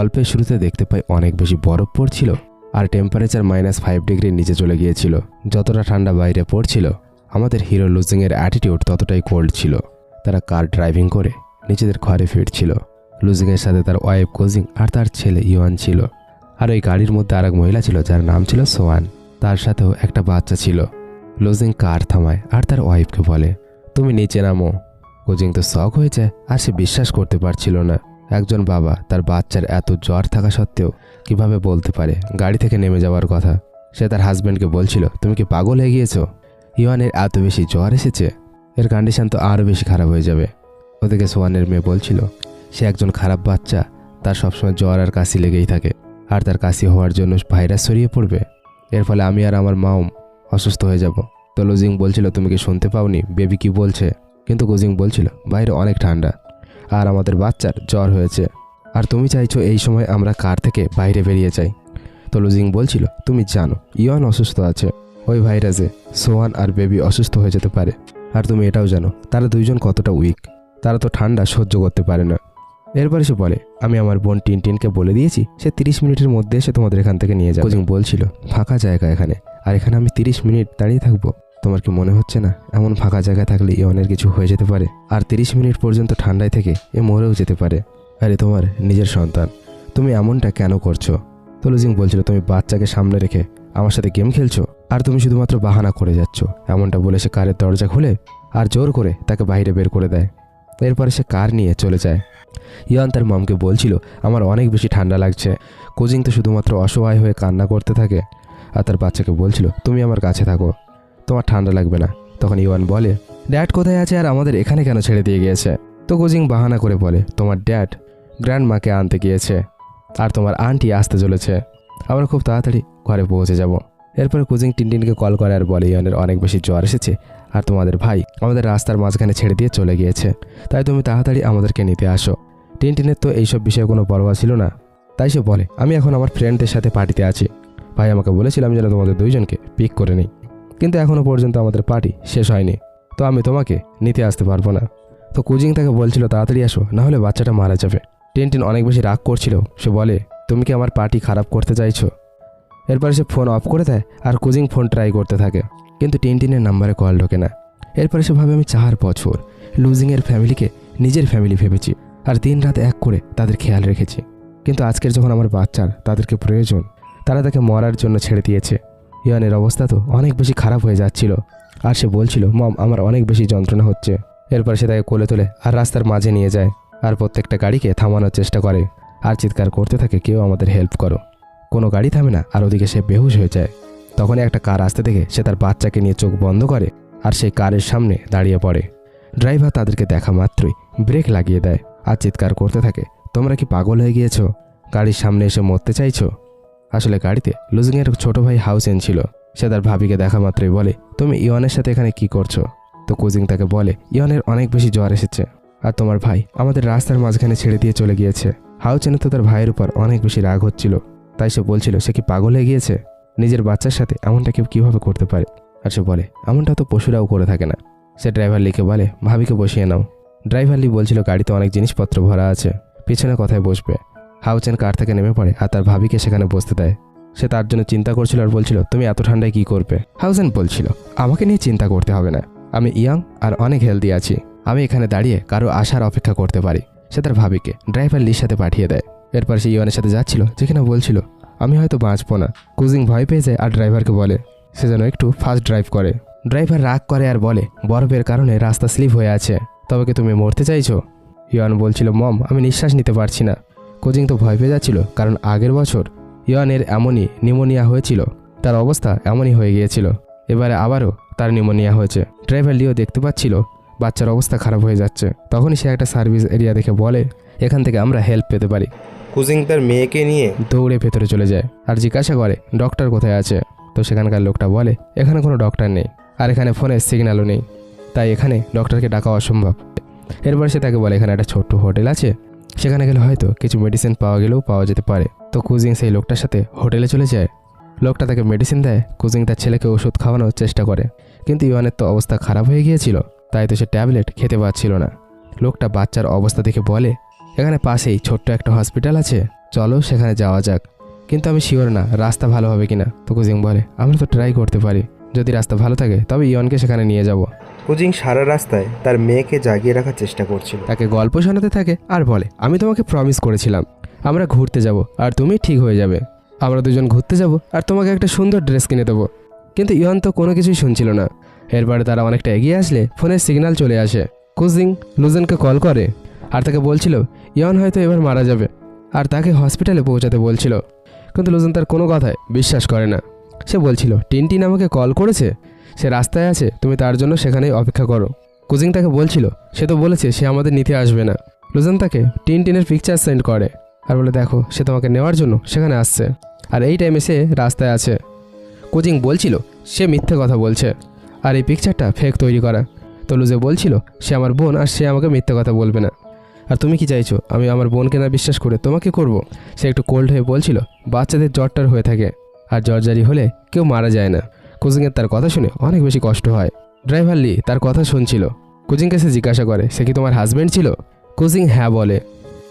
গল্পের শুরুতে দেখতে পাই অনেক বেশি বরফ পড়ছিল আর টেম্পারেচার -5 ডিগ্রির নিচে চলে গিয়েছিল। যতটা ঠান্ডা বাইরে পড়ছিল আমাদের হিরো লুজিংয়ের অ্যাটিটিউড ততটাই কোল্ড ছিল। তারা কার ড্রাইভিং করে নিজেদের ঘরে ফিরছিল। লুজিংয়ের সাথে তার ওয়াইফ কোজিং আর তার ছেলে ইওয়ান ছিল। আর ওই গাড়ির মধ্যে আরেক মহিলা ছিল যার নাম ছিল সোয়ান। তার সাথেও একটা বাচ্চা ছিল। লুজিং কার থামায় আর তার ওয়াইফকে বলে, তুমি নিচে নামো। কোজিং তো শক হয়ে যায় আর সে বিশ্বাস করতে পারছিল না। একজন বাবা তার বাচ্চার এত জ্বর থাকা সত্ত্বেও কিভাবে বলতে পারে গাড়ি থেকে নেমে যাওয়ার কথা। সে তার হাজব্যান্ডকে বলছিল, তুমি কি পাগল হয়ে গিয়েছো? ইওয়ানের এত বেশি জ্বর এসেছে, এর কন্ডিশন তো আরও বেশি খারাপ হয়ে যাবে। ওদিকে সোয়ানের মেয়ে বলছিল সে একজন খারাপ বাচ্চা, তার সবসময় জ্বর আর কাশি লেগেই থাকে, আর তার কাশি হওয়ার জন্য ভাইরাস ছড়িয়ে পড়বে। এর ফলে আমি আর আমার মাও অসুস্থ হয়ে যাব। তো লুজিং বলছিল, তুমি কি শুনতে পাওনি বেবি কি বলছে? কিন্তু কোজিং বলছিল, বাইরে অনেক ঠান্ডা আর আমাদের বাচ্চার জ্বর হয়েছে, আর তুমি চাইছো এই সময় আমরা কার থেকে বাইরে বেরিয়ে যাই। তো লুজিং বলছিল, তুমি জানো ইওয়ান অসুস্থ আছে, ওই ভাইরাসে সোয়ান আর বেবি অসুস্থ হয়ে যেতে পারে। আর তুমি এটাও জানো তারা দুইজন কতটা উইক, তারা তো ঠান্ডা সহ্য করতে পারে না। এরপরে সে বলে, আমি আমার বোন টিনটিনকে বলে দিয়েছি সে 30 মিনিটের মধ্যে এসে তোমাদের এখান থেকে নিয়ে যাবে। কোজিং বলছিল, ফাঁকা জায়গা এখানে, আর এখানে আমি 30 মিনিট দাঁড়িয়ে থাকবো? তোমার কি মনে হচ্ছে না এমন ফাঁকা জায়গায় থাকলে ইওয়ানের কিছু হয়ে যেতে পারে? আর 30 মিনিট পর্যন্ত ঠান্ডায় থেকে এ মরেও যেতে পারে। আরে তোমার নিজের সন্তান, তুমি এমনটা কেন করছো? তো লুজিং বলছিল, তুমি বাচ্চাকে সামনে রেখে আমার সাথে গেম খেলছো, আর তুমি শুধুমাত্র বাহানা করে যাচ্ছ। এমনটা বলে সে কারের দরজা খুলে আর জোর করে তাকে বাইরে বের করে দেয়। এরপরে সে কার নিয়ে চলে যায়। ইওয়ান তার মমকে বলছিল, আমার অনেক বেশি ঠান্ডা লাগছে। কোজিং তো শুধুমাত্র অসহায় হয়ে কান্না করতে থাকে আর তার বাচ্চাকে বলছিল, তুমি আমার কাছে থাকো, তোমার ঠান্ডা লাগবে না। তখন ইওয়ান বলে, ড্যাড কোথায় আছে আর আমাদের এখানে কেন ছেড়ে দিয়ে গিয়েছে? তো কোজিং বাহানা করে বলে, তোমার ড্যাড গ্র্যান্ড মাকে আনতে গিয়েছে আর তোমার আন্টি আসতে চলেছে, আমরা খুব তাড়াতাড়ি ঘরে পৌঁছে যাব। এরপরে কোজিং টিনটিনকে কল করে আর বলে, ইওয়ানের অনেক বেশি জ্বর এসেছে আর তোমাদের ভাই আমাদের রাস্তার মাঝখানে ছেড়ে দিয়ে চলে গিয়েছে, তাই তুমি তাড়াতাড়ি আমাদেরকে নিতে আসো। টিনটিনের তো এইসব বিষয়ে কোনো পরোয়া ছিল না, তাই সে বলে, আমি এখন আমার ফ্রেন্ডদের সাথে পার্টিতে আছি, ভাই আমাকে বলেছিলাম যেন তোমাদের দুইজনকে পিক করে নিই, কিন্তু এখনও পর্যন্ত আমাদের পার্টি শেষ হয়নি, তো আমি তোমাকে নিতে আসতে পারবো না। তো কোজিং তাকে বলছিল, তাড়াতাড়ি আসো, নাহলে বাচ্চাটা মারা যাবে। টিনটিন অনেক বেশি রাগ করছিল, সে বলে, তুমি কি আমার পার্টি খারাপ করতে চাইছো? এরপরে সে ফোন অফ করে দেয় আর কোজিং ফোন ট্রাই করতে থাকে, কিন্তু টিনটিনের নাম্বারে কল ঢোকে না। এরপরে সে ভাবে, আমি 4 বছর লুজিংয়ের ফ্যামিলিকে নিজের ফ্যামিলি ভেবেছি আর দিন রাত এক করে তাদের খেয়াল রেখেছি, কিন্তু আজকের যখন আমার বাচ্চার তাদেরকে প্রয়োজন, তারা তাকে মরার জন্য ছেড়ে দিয়েছে। ইওয়ানের অবস্থা তো অনেক বেশি খারাপ হয়ে যাচ্ছিল আর সে বলছিল, মম আমার অনেক বেশি যন্ত্রণা হচ্ছে। এরপর সে তাকে কোলে তোলে আর রাস্তার মাঝে নিয়ে যায় আর প্রত্যেকটা গাড়িকে থামানোর চেষ্টা করে আর চিৎকার করতে থাকে, কেউ আমাদের হেল্প করো। কোনো গাড়ি থামে না আর ওদিকে সে বেহুশ হয়ে যায়। তখনই একটা কার আসতে দেখে সে তার বাচ্চাকে নিয়ে চোখ বন্ধ করে আর সেই কারের সামনে দাঁড়িয়ে পড়ে। ড্রাইভার তাদেরকে দেখা মাত্রই ব্রেক লাগিয়ে দেয় আর চিৎকার করতে থাকে, তোমরা কি পাগল হয়ে গিয়েছো? গাড়ির সামনে এসে মরতে চাইছো? আসলে গাড়িতে লুজিংয়ের ছোট ভাই হাউসেন ছিল। সে তার ভাবিকে দেখা মাত্রই বলে, তুমি ইওয়ানের সাথে এখানে কি করছো? তো কোজিং তাকে বলে, ইওয়ানের অনেক বেশি জ্বর এসেছে আর তোমার ভাই আমাদের রাস্তার মাঝখানে ছেড়ে দিয়ে চলে গিয়েছে। হাউসেনের তো তার ভাইয়ের উপর অনেক বেশি রাগ হচ্ছিল, তাই সে বলছিল, সে কি পাগল হয়ে গিয়েছে? নিজের বাচ্চার সাথে এমনটা কেউ কীভাবে করতে পারে? আর সে বলে, এমনটা তো পশুরাও করে থাকে না। সে ড্রাইভার লিকে বলে, ভাবিকে বসিয়ে নাও। ড্রাইভার লি বলছিল, গাড়িতে অনেক জিনিসপত্র ভরা আছে, পিছনে কথায় বসবে। হাউসেন কার থেকে নেমে পড়ে আর তার ভাবিকে সেখানে বসতে দেয়। সে তার জন্য চিন্তা করছিল আর বলছিল, তুমি এত ঠান্ডায় কি করবে? হাউসেন বলছিল, আমাকে নিয়ে চিন্তা করতে হবে না, আমি ইয়াং আর অনেক হেলদি আছি, আমি এখানে দাঁড়িয়ে কারো আসার অপেক্ষা করতে পারি। সে তার ভাবিকে ড্রাইভার লির সাথে পাঠিয়ে দেয়। এরপর সে ইওয়ানের সাথে যাচ্ছিল, যেখানে বলছিল, আমি হয়তো বাঁচবো না। কোজিং ভয় পেয়ে যায় আর ড্রাইভারকে বলে সে যেন একটু ফাস্ট ড্রাইভ করে। ড্রাইভার রাগ করে আর বলে, বরফের কারণে রাস্তা স্লিপ হয়ে আছে, তবে কি তুমি মরতে চাইছো? ইওয়ান বলছিল, মম আমি নিঃশ্বাস নিতে পারছি না। কোজিং তো ভয় পেয়ে যাচ্ছিল, কারণ আগের বছর ইওয়ানের এমনই নিউমোনিয়া হয়েছিল, তার অবস্থা এমনই হয়ে গিয়েছিল, এবারে আবারও তার নিউমোনিয়া হয়েছে। ড্রাইভার লিও দেখতে পাচ্ছিল বাচ্চার অবস্থা খারাপ হয়ে যাচ্ছে, তখনই সে একটা সার্ভিস এরিয়া দেখে বলে, এখান থেকে আমরা হেল্প পেতে পারি। কোজিং তার মেয়েকে নিয়ে দৌড়ে ভেতরে চলে যায় আর জিজ্ঞাসা করে, ডক্টর কোথায় আছে? তো সেখানকার লোকটা বলে, এখানে কোনো ডক্টর নেই আর এখানে ফোনের সিগন্যালও নেই, তাই এখানে ডক্টরকে ডাকা অসম্ভব। এরপর সে তাকে বলে, এখানে একটা ছোট্ট হোটেল আছে, সেখানে গেলে হয়তো কিছু মেডিসিন পাওয়া গেলেও পাওয়া যেতে পারে। তো কোজিং সেই লোকটার সাথে হোটেলে চলে যায়। লোকটা তাকে মেডিসিন দেয়। কোজিং তার ছেলেকে ওষুধ খাওয়ানোর চেষ্টা করে, কিন্তু ইওয়ানের তো অবস্থা খারাপ হয়ে গিয়েছিল, তাই তো সে ট্যাবলেট খেতে পারছিল না। লোকটা বাচ্চার অবস্থা দেখে বলে, এখানে পাশেই ছোট্ট একটা হসপিটাল আছে, চলো সেখানে যাওয়া যাক। কিন্তু আমি শিওর না রাস্তা ভালো হবে কিনা। তো কুজিং বলে আমরা তো ট্রাই করতে পারি, যদি রাস্তা ভালো থাকে তবে ইয়নকে সেখানে নিয়ে যাব। কুজিং সারা রাস্তায় তার মেয়েকে জাগিয়ে রাখার চেষ্টা করছিল। তাকে গল্প শোনাতে থাকে আর বলে আমি তোমাকে প্রমিস করেছিলাম আমরা ঘুরতে যাব আর তুমি ঠিক হয়ে যাবে। আমরা দুজন ঘুরতে যাব আর তোমাকে একটা সুন্দর ড্রেস কিনে দেবো। কিন্তু ইয়ন তো কোনো কিছুই শুনছিল না। এরপরে তারা অনেকটা এগিয়ে আসলে ফোনের সিগন্যাল চলে আসে। কুজিং লুজেনকে কল করে আর তাকে বলছিল ইয়ন হয়তো এবার মারা যাবে আর তাকে হসপিটালে পৌঁছাতে বলছিল। কিন্তু লুজেন তার কোনো কথায় বিশ্বাস করে না। সে বলছিল টিনটিন আমাকে কল করেছে, সে রাস্তায় আছে, তুমি তার জন্য সেখানেই অপেক্ষা করো। কুজিং তাকে বলছিল সে তো বলেছে সে আমাদের নিতে আসবে না। লুজেন তাকে টিনটিনের পিকচার সেন্ড করে আর বলে দেখো সে তোমাকে নেওয়ার জন্য সেখানে আসছে আর এই টাইমে সে রাস্তায় আছে। কুজিং বলছিল সে মিথ্যে কথা বলছে আর এই পিকচারটা ফেক তৈরি করা। তো লুজে বলছিল সে আমার বোন আর সে আমাকে মিথ্যে কথা বলবে না। আর তুমি কি চাইছো আমি আমার বোনকে না বিশ্বাস করে তোমাকে করব? সে একটু কোল্ড হয়ে বলছিল বাচ্চাদের জ্বরটার হয়ে থাকে আর জ্বর জারি হলে কেউ মারা যায় না। কুজিংয়ের তার কথা শুনে অনেক বেশি কষ্ট হয়। ড্রাইভার লি তার কথা শুনছিল। কুজিংকে সে জিজ্ঞাসা করে সে কি তোমার হাজব্যান্ড ছিল? কুজিং হ্যাঁ বলে।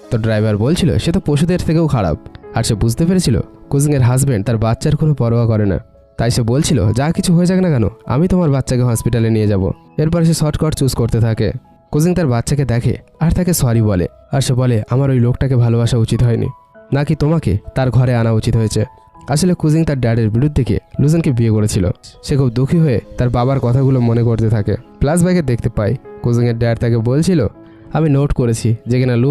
তো ড্রাইভার বলছিল সে তো পশুদের থেকেও খারাপ। আর সে বুঝতে পেরেছিল কুজিংয়ের হাজব্যান্ড তার বাচ্চার কোনো পরোয়া করে না। তাই সে বলছিল যা কিছু হয়ে যাক না কেন আমি তোমার বাচ্চাকে হসপিটালে নিয়ে যাব। এরপর সে শর্টকাট চুজ করতে থাকে। কুজিং তার বাচ্চাকে দেখে আর তাকে সরি বলে আর সে বলে আমার ওই লোকটাকে ভালোবাসা উচিত হয়নি, নাকি তোমাকে তার ঘরে আনা উচিত হয়েছে। আসলে কুজিং তার ড্যাডের বিরুদ্ধে গিয়ে লুজেনকে বিয়ে করেছিল। সে খুব দুঃখী হয়ে তার বাবার কথাগুলো মনে করতে থাকে। প্লাস ব্যাগে দেখতে পাই কুজিংয়ের ড্যাড তাকে বলছিল আমি নোট করেছি যে কিনা লু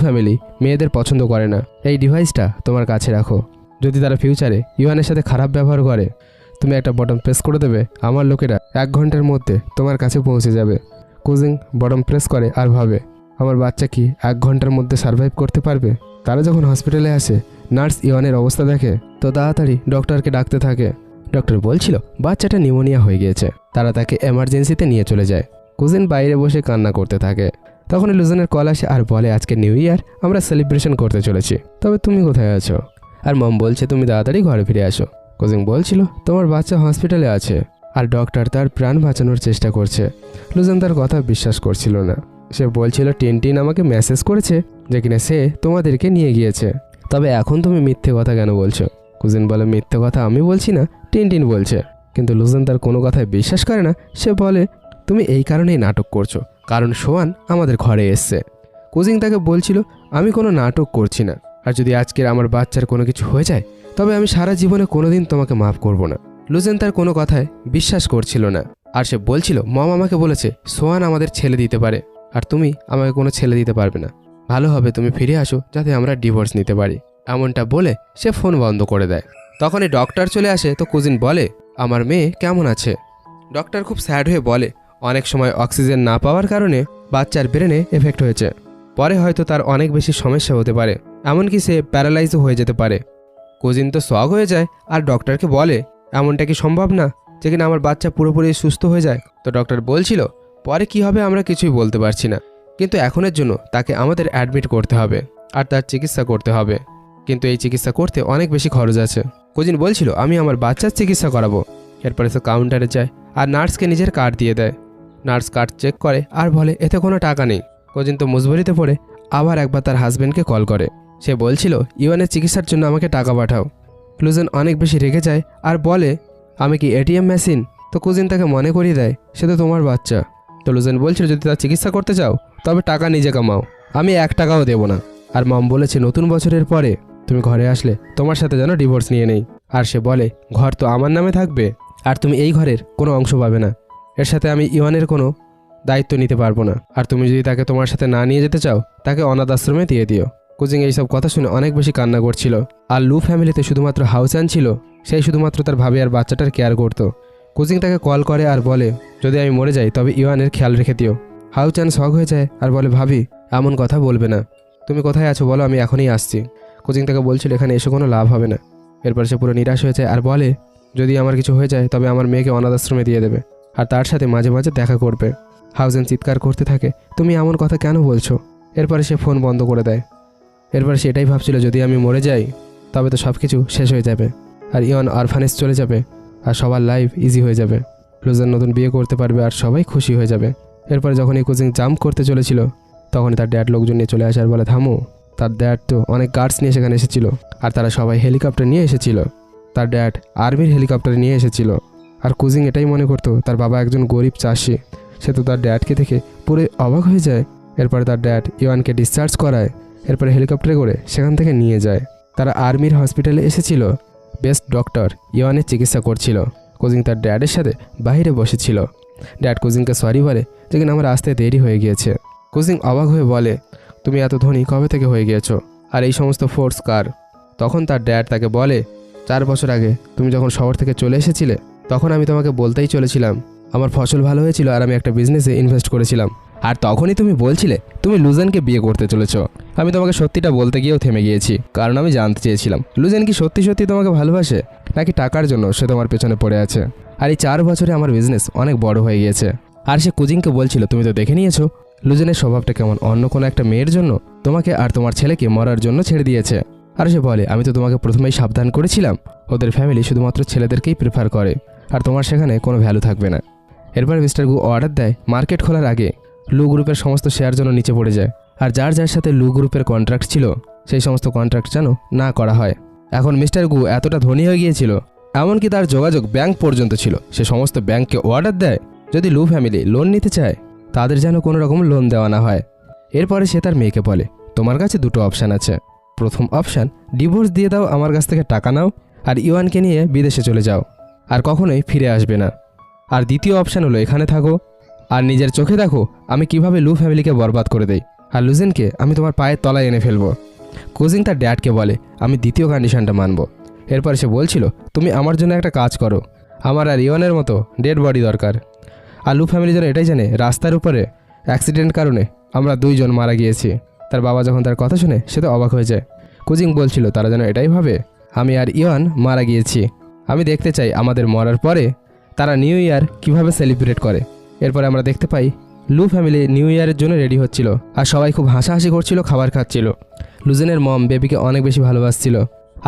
ফ্যামিলি মেয়েদের পছন্দ করে না। এই ডিভাইসটা তোমার কাছে রাখো, যদি তারা ফিউচারে ইউয়ানের সাথে খারাপ ব্যবহার করে তুমি একটা বটন প্রেস করে দেবে, আমার লোকেরা 1 ঘন্টার মধ্যে তোমার কাছে পৌঁছে যাবে। কুজিং বটন প্রেস করে আর ভাবে আমার বাচ্চা কি 1 ঘন্টার মধ্যে সার্ভাইভ করতে পারবে? তারা যখন হসপিটালে আসে নার্স ইওয়ানের অবস্থা দেখে তো তাড়াতাড়ি ডক্টরকে ডাকতে থাকে। ডক্টর বলছিল বাচ্চাটা নিউমোনিয়া হয়ে গিয়েছে। তারা তাকে এমার্জেন্সিতে নিয়ে চলে যায়। কুজিন বাইরে বসে কান্না করতে থাকে। তখন লুজেনের কল আসে আর বলে আজকে নিউ ইয়ার আমরা সেলিব্রেশন করতে চলেছি, তবে তুমি কোথায় আছো? আর মম বলছে তুমি তাড়াতাড়ি ঘরে ফিরে আসো। কুজিন বলছিল তোমার বাচ্চা হসপিটালে আছে আর ডক্টর তার প্রাণ বাঁচানোর চেষ্টা করছে। লুজেন তার কথা বিশ্বাস করছিল না। সে বলছিল টিনটিন আমাকে মেসেজ করেছে যে কিনা সে তোমাদেরকে নিয়ে গিয়েছে, তবে এখন তুমি মিথ্যে কথা কেন বলছো? কুজিন বলে মিথ্যে কথা আমি বলছি না, টিনটিন বলছে। কিন্তু লুজেন তার কোনো কথায় বিশ্বাস করে না। সে বলে তুমি এই কারণেই নাটক করছো, কারণ সোয়ান আমাদের ঘরে এসছে। কুজিন তাকে বলছিল আমি কোনো নাটক করছি না, আর যদি আজকের আমার বাচ্চার কোনো কিছু হয়ে যায় তবে আমি সারা জীবনে কোনোদিন তোমাকে মাফ করব না। লুজেন তার কোনো কথায় বিশ্বাস করছিল না। আর সে বলছিল মম আমাকে বলেছে সোয়ান আমাদের ছেলে দিতে পারে আর তুমি আমাকে কোনো ছেলে দিতে পারবে না। ভালো হবে তুমি ফিরে আসো যাতে আমরা ডিভোর্স নিতে পারি। এমনটা বলে সে ফোন বন্ধ করে দেয়। তখনই ডক্টর চলে আসে। তো কুজিন বলে আমার মেয়ে কেমন আছে? ডক্টর খুব স্যাড হয়ে বলে অনেক সময় অক্সিজেন না পাওয়ার কারণে বাচ্চার ব্রেনে এফেক্ট হয়েছে, পরে হয়তো তার অনেক বেশি সমস্যা হতে পারে, এমনকি সে প্যারালাইজও হয়ে যেতে পারে। কুজিন তো শক হয়ে যায় আর ডক্টরকে বলে এমনটা কি সম্ভব না যে কিনা আমার বাচ্চা পুরোপুরি সুস্থ হয়ে যায়? তো ডক্টর বলছিল পরে কি হবে আমরা কিছুই বলতে পারছি না, কিন্তু এখনের জন্য তাকে আমাদের অ্যাডমিট করতে হবে আর তার চিকিৎসা করতে হবে, কিন্তু এই চিকিৎসা করতে অনেক বেশি খরচ আছে। কুজিন বলছিল আমি আমার বাচ্চার চিকিৎসা করাবো। এরপরে সে কাউন্টারে যায় আর নার্সকে নিজের কার্ড দিয়ে দেয়। নার্স কার্ড চেক করে আর বলে এতে কোনো টাকা নেই। কুজিন তো মুজবরিতে পড়ে আবার একবার তার হাজব্যান্ডকে কল করে। সে বলছিল ইউয়ানের চিকিৎসার জন্য আমাকে টাকা পাঠাও। লুজেন অনেক বেশি রেগে যায় আর বলে আমি কি এটিএম মেশিন? তো কুজিন তাকে মনে করিয়ে দেয় সে তো তোমার বাচ্চা। তো লুজেন বলছিল যদি তার চিকিৎসা করতে চাও তবে টাকা নিজে কামাও, আমি 1 টাকাও দেবো না। আর মম বলেছে নতুন বছরের পরে তুমি ঘরে আসলে তোমার সাথে যেন ডিভোর্স নিয়ে নেই। আর সে বলে ঘর তো আমার নামে থাকবে আর তুমি এই ঘরের কোনো অংশ পাবে না, এর সাথে আমি ইওয়ানের কোনো দায়িত্ব নিতে পারবো না, আর তুমি যদি তাকে তোমার সাথে না নিয়ে যেতে চাও তাকে অনাথ আশ্রমে দিয়ে দিও। কুজিং এইসব কথা শুনে অনেক বেশি কান্না করছিল। আর লু ফ্যামিলিতে শুধুমাত্র হাউচান ছিল, সেই শুধুমাত্র তার ভাবি আর বাচ্চাটার কেয়ার করতো। কুজিং তাকে কল করে আর বলে যদি আমি মরে যাই তবে ইওয়ানের খেয়াল রেখে দিও। হাউচান শক হয়ে যায় আর বলে ভাবি এমন কথা বলবে না, তুমি কোথায় আছো বলো, আমি এখনই আসছি। কুজিং তাকে বলছিল এখানে এসে কোনো লাভ হবে না। এরপর সে পুরো নিরাশ হয়ে যায় আর বলে যদি আমার কিছু হয়ে যায় তবে আমার মেয়েকে অনাথ আশ্রমে দিয়ে দেবে আর তার সাথে মাঝে মাঝে দেখা করবে। হাউজেন চিৎকার করতে থাকে তুমি এমন কথা কেন বলছো? এরপরে সে ফোন বন্ধ করে দেয়। এরপরে সে এটাই ভাবছিল যদি আমি মরে যাই তবে তো সব কিছু শেষ হয়ে যাবে আর ইয়ন অরফানেজ চলে যাবে আর সবার লাইফ ইজি হয়ে যাবে। লুজেন নতুন বিয়ে করতে পারবে আর সবাই খুশি হয়ে যাবে। এরপরে যখন এই কুজিং জাম্প করতে চলেছিল তখনই তার ড্যাড লোকজন নিয়ে চলে আসে আর বলে থামো। তার ড্যাড তো অনেক গার্ডস নিয়ে সেখানে এসেছিল আর তারা সবাই হেলিকপ্টার নিয়ে এসেছিল। তার ড্যাড আর্মির হেলিকপ্টারে নিয়ে এসেছিল। আর কুজিং এটাই মনে করতো তার বাবা একজন গরিব চাষি। সে তো তার ড্যাডকে দেখে পুরো অবাক হয়ে যায়। এরপরে তার ড্যাড ইওয়ানকে ডিসচার্জ করায়। এরপরে হেলিকপ্টারে করে সেখান থেকে নিয়ে যায়। তারা আর্মির হসপিটালে এসেছিল। বেস্ট ডক্টর ইওয়ানের চিকিৎসা করছিল। কুজিং তার ড্যাডের সাথে বাইরে বসেছিল। ড্যাড কুজিংকে সরি বলে যে কিনা আমার আসতে দেরি হয়ে গিয়েছে। কুজিং অবাক হয়ে বলে, তুমি এত ধনী কবে থেকে হয়ে গিয়েছো, আর এই সমস্ত ফোর্স কার? তখন তার ড্যাড তাকে বলে, 4 বছর আগে তুমি যখন শহর থেকে চলে এসেছিলে তখন আমি তোমাকে বলতেই চলেছিলাম আমার ফসল ভালো হয়েছিল আর আমি একটা বিজনেসে ইনভেস্ট করেছিলাম। আর তখনই তুমি বলছিলে তুমি লুজেনকে বিয়ে করতে চলেছো। আমি তোমাকে সত্যিটা বলতে গিয়েও থেমে গিয়েছি, কারণ আমি জানতে চেয়েছিলাম লুজেন কি সত্যি সত্যি তোমাকে ভালোবাসে নাকি টাকার জন্য সে তোমার পেছনে পড়ে আছে। আর এই 4 বছরে আমার বিজনেস অনেক বড় হয়ে গিয়েছে। আর সে কুজিংকে বলছিল, তুমি তো দেখে নিয়েছো লুজেনের স্বভাবটা কেমন, অন্য কোনো একটা মেয়ের জন্য তোমাকে আর তোমার ছেলেকে মরার জন্য ছেড়ে দিয়েছে। আর সে বলে, আমি তো তোমাকে প্রথমেই সাবধান করেছিলাম ওদের ফ্যামিলি শুধুমাত্র ছেলেদেরকেই প্রেফার করে আর তোমার সেখানে কোনো ভ্যালু থাকবে না। এরপর মিস্টার গু অর্ডার দেয় মার্কেট খোলার আগে লু গ্রুপের সমস্ত শেয়ার যেন নিচে পড়ে যায় আর যার যার সাথে লু গ্রুপের কন্ট্রাক্ট ছিল সেই সমস্ত কন্ট্রাক্ট যেন না করা হয়। এখন মিস্টার গু এতটা ধনী হয়ে গিয়েছিল এমনকি তার যোগাযোগ ব্যাংক পর্যন্ত ছিল। সে সমস্ত ব্যাংককে অর্ডার দেয় যদি লু ফ্যামিলি লোন নিতে চায় তাদের যেন কোনো রকম লোন দেওয়া না হয়। এরপরে সে তার মেয়েকে বলে, তোমার কাছে 2টো অপশান আছে। প্রথম অপশান, ডিভোর্স দিয়ে দাও, আমার কাছ থেকে টাকা নাও আর ইওয়ানকে নিয়ে বিদেশে চলে যাও আর কখনোই ফিরে আসবে না। আর দ্বিতীয় অপশান হলো এখানে থাকো আর নিজের চোখে দেখো আমি কিভাবে লু ফ্যামিলিকে বরবাদ করে দেই আর লুজেনকে আমি তোমার পায়ের তলায় এনে ফেলবো। কুজিং তার ড্যাডকে বলে, আমি দ্বিতীয় কন্ডিশনটা মানব। এরপর সে বলছিল, তুমি আমার জন্য একটা কাজ করো, আমার আর ইওয়ানের মতো ডেড বডি দরকার। আর লু ফ্যামিলি যেন এটাই জানে রাস্তার উপরে অ্যাক্সিডেন্ট কারণে আমরা 2 জন মারা গিয়েছি। তার বাবা যখন তার কথা শুনে সে তো অবাক হয়ে যায়। কুজিং বলছিল তারা যেন এটাই ভাবে আমি আর ইওয়ান মারা গিয়েছি। আমি দেখতে চাই আমাদের মরার পরে তারা নিউ ইয়ার কিভাবে সেলিব্রেট করে। এরপরে আমরা দেখতে পাই লু ফ্যামিলি নিউ ইয়ারের জন্য রেডি হচ্ছিল আর সবাই খুব হাসাহাসি করছিল, খাবার খাচ্ছিল। লুজেনের মম বেবিকে অনেক বেশি ভালোবাসছিল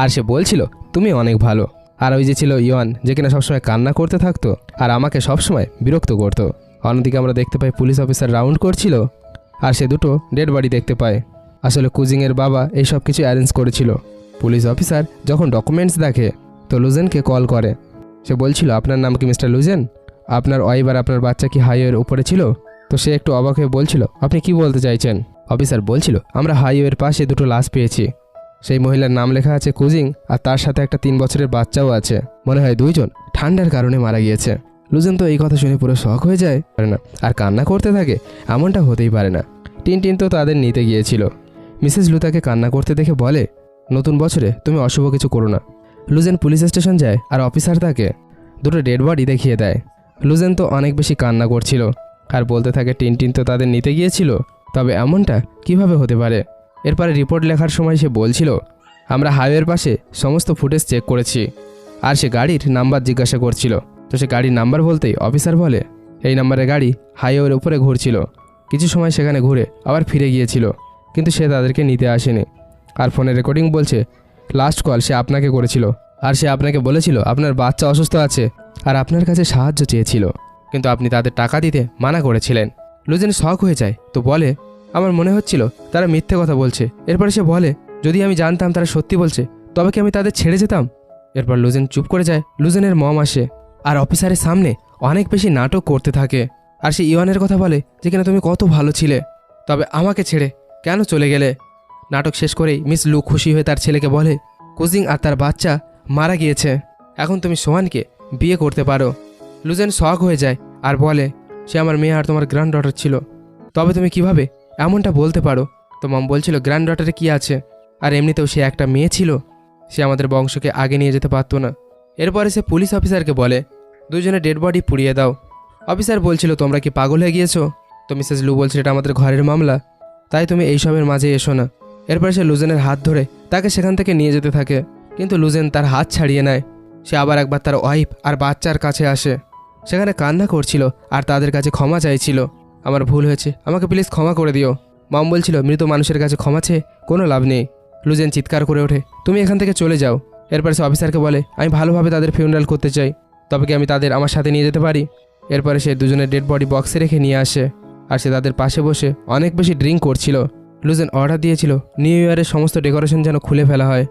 আর সে বলছিল তুমি অনেক ভালো। আর ওই যে ছিল ইওয়ান যে কিনা সবসময় কান্না করতে থাকতো আর আমাকে সবসময় বিরক্ত করতো। অন্যদিকে আমরা দেখতে পাই পুলিশ অফিসার রাউন্ড করছিল আর সে 2টো ডেড বডি দেখতে পায়। আসলে কুজিংয়ের বাবা এই সব কিছু অ্যারেঞ্জ করেছিল। পুলিশ অফিসার যখন ডকুমেন্টস দেখে তো লুজেনকে কল করে। সে বলছিল, আপনার নাম কি মিস্টার লুজেন? আপনার ওয়াইফ আর আপনার বাচ্চা কি হাইওয়ের উপরে ছিল? তো সে একটু অবাক হয়ে বলছিল, আপনি কি বলতে চাইছেন? অফিসার বলছিল, আমরা হাইওয়ের পাশে 2টো লাশ পেয়েছি। সেই মহিলার নাম লেখা আছে কুজিং আর তার সাথে একটা 3 বছরের বাচ্চাও আছে। মনে হয় 2 জন ঠান্ডার কারণে মারা গিয়েছে। লুজেন তো এই কথা শুনে পুরো শক হয়ে যায় না আর কান্না করতে থাকে। এমনটা হতেই পারে না, টিন তো তাদের নিতে গিয়েছিল। মিসেস লু তাকে কান্না করতে দেখে বলে, নতুন বছরে তুমি অশুভ কিছু করো না। লুজেন পুলিশ স্টেশন যায় আর অফিসার তাকে 2টো ডেড বডি দেখিয়ে দেয়। লুজেন তো অনেক বেশি কান্না করছিল আর বলতে থাকে টিন তো তাদের নিতে গিয়েছিল, তবে এমনটা কিভাবে হতে পারে। এরপরে রিপোর্ট লেখার সময় সে বলছিল, আমরা হাইওয়ের পাশে সমস্ত ফুটেজ চেক করেছি। আর সে গাড়ির নাম্বার জিজ্ঞাসা করছিল। তো সে গাড়ির নাম্বার বলতেই অফিসার বলে, এই নাম্বারের গাড়ি হাইওয়ের উপরে ঘুরছিল, কিছু সময় সেখানে ঘুরে আবার ফিরে গিয়েছিল, কিন্তু সে তাদেরকে নিতে আসেনি। আর ফোনে রেকর্ডিং বলছে লাস্ট কল সে আপনাকে করেছিল আর সে আপনাকে বলেছিল আপনার বাচ্চা অসুস্থ আছে আর আপনার কাছে সাহায্য চেয়েছিল, কিন্তু আপনি তাদের টাকা দিতে মানা করেছিলেন। লুজেন শক হয়ে যায়, তো বলে, আমার মনে হচ্ছিল তারা মিথ্যে কথা বলছে। এরপরে সে বলে, যদি আমি জানতাম তারা সত্যি বলছে তবে কি আমি তাদের ছেড়ে যেতাম? এরপর লুজেন চুপ করে যায়। লুজেনের মম আসে আর অফিসারের সামনে অনেক বেশি নাটক করতে থাকে আর সে ইওয়ানের কথা বলে যে কিনা তুমি কত ভালো ছিলে, তবে আমাকে ছেড়ে কেন চলে গেলে। নাটক শেষ করেই মিস লু খুশি হয়ে তার ছেলেকে বলে, কুজিং আর তার বাচ্চা মারা গিয়েছে, এখন তুমি সোহানকে বিয়ে করতে পারো। লুজেন শক হয়ে যায় আর বলে, সে আমার মেয়ে আর তোমার গ্র্যান্ড ডটার ছিল, তবে তুমি কিভাবে এমনটা বলতে পারো? তো মম বলছিল গ্র্যান্ড ডটারে কি আছে, আর এমনিতেও সে একটা মেয়ে ছিল, সে আমাদের বংশকে আগে নিয়ে যেতে পারতো না। এরপরে সে পুলিশ অফিসারকে বলে, 2 জনের ডেড বডি পুড়িয়ে দাও। অফিসার বলছিল, তোমরা কি পাগল হয়ে গিয়েছো? তো মিসেস লু বলছিল, এটা আমাদের ঘরের মামলা, তাই তুমি এইসবের মাঝে এসো না। এরপরে সে লুজেনের হাত ধরে তাকে সেখান থেকে নিয়ে যেতে থাকে, কিন্তু লুজেন তার হাত ছাড়িয়ে নেয়। সে আবার একবার তার ওয়াইফ আর বাচ্চার কাছে আসে, সেখানে কান্না করছিল আর তাদের কাছে ক্ষমা চাইছিল। আমার ভুল হয়েছে, আমাকে প্লিজ ক্ষমা করে দিও। মম বলছিল, মৃত মানুষের কাছে ক্ষমা চেয়ে কোনো লাভ নেই। লুজেন চিৎকার করে ওঠে, তুমি এখান থেকে চলে যাও। এরপরে সে অফিসারকে বলে, আমি ভালোভাবে তাদের ফিউনারাল করতে চাই, তবে কি আমি তাদের আমার সাথে নিয়ে যেতে পারি? এরপরে সে 2 জনের ডেড বডি বক্সে রেখে নিয়ে আসে আর সে তাদের পাশে বসে অনেক বেশি ড্রিঙ্ক করছিল। লুজেন অর্ডার দিয়েছিল নিউ ইয়ারের সমস্ত ডেকোরেশন যেন খুলে ফেলা হয়,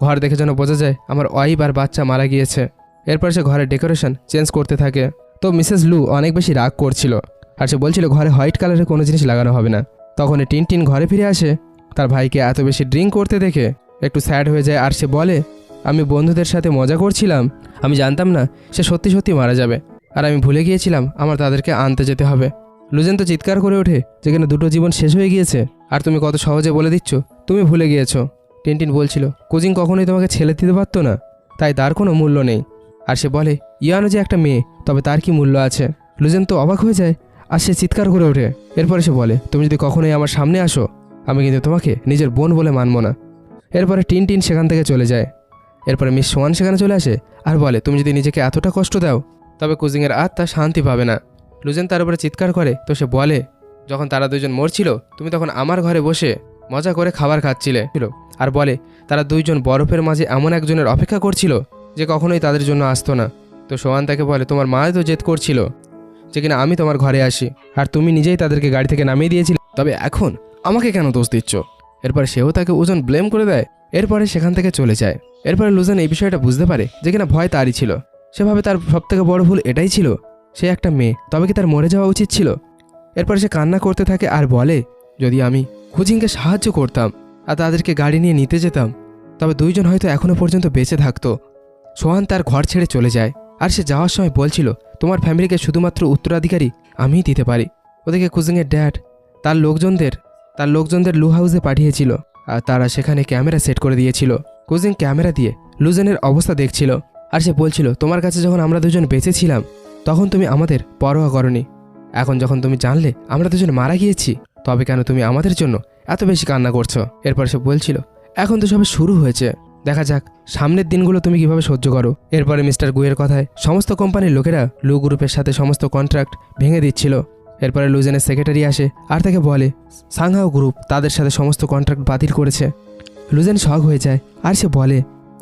ঘর দেখে যেন বোঝা যায় আমার ওয়াইফ আর বাচ্চা মারা গিয়েছে। এরপর সে ঘরের ডেকোরেশন চেঞ্জ করতে থাকে। তো মিসেস লু অনেক বেশি রাগ করছিল আর সে বলছিল ঘরে হোয়াইট কালারের কোনো জিনিস লাগানো হবে না। তখনই টিনটিন ঘরে ফিরে আসে, তার ভাইকে এত বেশি ড্রিঙ্ক করতে দেখে একটু স্যাড হয়ে যায় আর সে বলে, আমি বন্ধুদের সাথে মজা করছিলাম, আমি জানতাম না সে সত্যি সত্যি মারা যাবে, আর আমি ভুলে গিয়েছিলাম আমার তাদেরকে আনতে যেতে হবে। লুজেন তো চিৎকার করে ওঠে যেখানে দুটো জীবন শেষ হয়ে গিয়েছে আর তুমি কত সহজে বলে দিচ্ছ তুমি ভুলে গিয়েছো। টিনটিন বলছিল কুজিন কখনোই তোমাকে ছেলে দিতে পারতো না, তাই তার কোনো মূল্য নেই। আর সে বলে ইয়ানো যে একটা মেয়ে, তবে তার কি মূল্য আছে। লুজেন তো অবাক হয়ে যায় আর সে চিৎকার করে ওঠে। এরপরে সে বলে, তুমি যদি কখনোই আমার সামনে আসো আমি কিন্তু তোমাকে নিজের বোন বলে মানব না। এরপরে টিনটিন সেখান থেকে চলে যায়। এরপরে মিস সোয়ান সেখানে চলে আসে আর বলে, তুমি যদি নিজেকে এতটা কষ্ট দাও তবে কুজিংয়ের আত্মা শান্তি পাবে না। লুজেন তার উপরে চিৎকার করে, তো সে বলে, যখন তারা দুজন মরছিল তুমি তখন আমার ঘরে বসে মজা করে খাবার খাচ্ছিলে, আর বলে তারা দুইজন বরফের মাঝে এমন একজনের অপেক্ষা করছিল যে কখনোই তাদের জন্য আসতো না। তো সোয়ান তাকে বলে, তোমার মা তো জেদ করছিল যে কিনা আমি তোমার ঘরে আসি, আর তুমি নিজেই তাদেরকে গাড়ি থেকে নামিয়ে দিয়েছিলে, তবে এখন আমাকে কেন দোষ দিচ্ছ। এরপরে সেও তাকে ওজন ব্লেম করে দেয়। এরপরে সেখান থেকে চলে যায়। এরপরে লুজেন এই বিষয়টা বুঝতে পারে যে কিনা ভয় তারই ছিল। সেভাবে তার সবথেকে বড় ভুল এটাই ছিল, সে একটা মেয়ে, তবে কি তার মরে যাওয়া উচিত ছিল। এরপরে সে কান্না করতে থাকে আর বলে, যদি আমি কুজিংকে সাহায্য করতাম আর তাদেরকে গাড়ি নিয়ে নিতে যেতাম তবে দুইজন হয়তো এখনো পর্যন্ত বেঁচে থাকতো। সোহান তার ঘর ছেড়ে চলে যায় আর সে যাওয়ার সময় বলছিল, তোমার ফ্যামিলিকে শুধুমাত্র উত্তরাধিকারী আমিই দিতে পারি। ওদিকে কুজিংয়ের ড্যাড তার লোকজনদের লু হাউসে পাঠিয়েছিল আর তারা সেখানে ক্যামেরা সেট করে দিয়েছিল। কুজিং ক্যামেরা দিয়ে লুজেনের অবস্থা দেখছিল আর সে বলছিল, তোমার কাছে যখন আমরা দুজন বেঁচে ছিলাম তখন তুমি আমাদের পরোয়া করনি, এখন যখন তুমি জানলে আমরা দুজন মারা গিয়েছি তবে কেন তুমি আমাদের জন্য এত বেশি কান্না করছো। এরপর সে বলছিল, এখন তো সবে শুরু হয়েছে, দেখা যাক সামনের দিনগুলো তুমি কিভাবে সহ্য করো। এরপরে মিস্টার গুয়ের কথায় সমস্ত কোম্পানির লোকেরা লু গ্রুপের সাথে সমস্ত কন্ট্রাক্ট ভেঙে দিচ্ছিল। এরপরে লুজেনের সেক্রেটারি আসে আর তাকে বলে, সাংহাও গ্রুপ তাদের সাথে সমস্ত কন্ট্রাক্ট বাতিল করেছে। লুজেন শক হয়ে যায় আর সে বলে,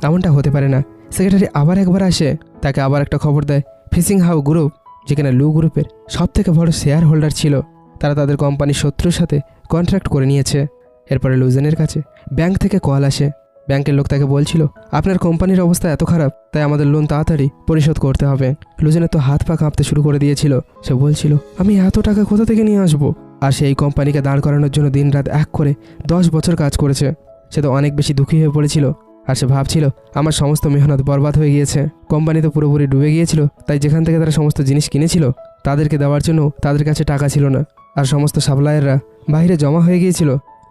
এমনটা হতে পারে না। সেক্রেটারি আবার একবার আসে, তাকে আবার একটা খবর দেয়, ফিশিং হাউ গ্রুপ যেখানে লু গ্রুপের সবথেকে বড় শেয়ার হোল্ডার ছিল, তারা তাদের কোম্পানির শত্রুর সাথে কন্ট্রাক্ট করে নিয়েছে। এরপরে লুজেনের কাছে ব্যাংক থেকে কল আসে। ব্যাংকের লোক তাকে বলছিল, আপনার কোম্পানির অবস্থা এত খারাপ তাই আমাদের লোন তাড়াতাড়ি পরিশোধ করতে হবে। লুজেনের তো হাত পা কাঁপতে শুরু করে দিয়েছিল। সে বলছিল, আমি এত টাকা কোথা থেকে নিয়ে আসবো। আর সে এই কোম্পানিকে দাঁড় করানোর জন্য দিনরাত এক করে 10 বছর কাজ করেছে। সে তো অনেক বেশি দুঃখী হয়ে পড়েছিল আর সে ভাবছিল, আমার সমস্ত মেহনত বরবাদ হয়ে গিয়েছে, কোম্পানি তো পুরোপুরি ডুবে গিয়েছিল, তাই যেখান থেকে তারা সমস্ত জিনিস কিনেছিল তাদেরকে দেওয়ার জন্য তাদের কাছে টাকা ছিল না, আর সমস্ত সাপ্লায়াররা বাইরে জমা হয়ে গিয়েছিল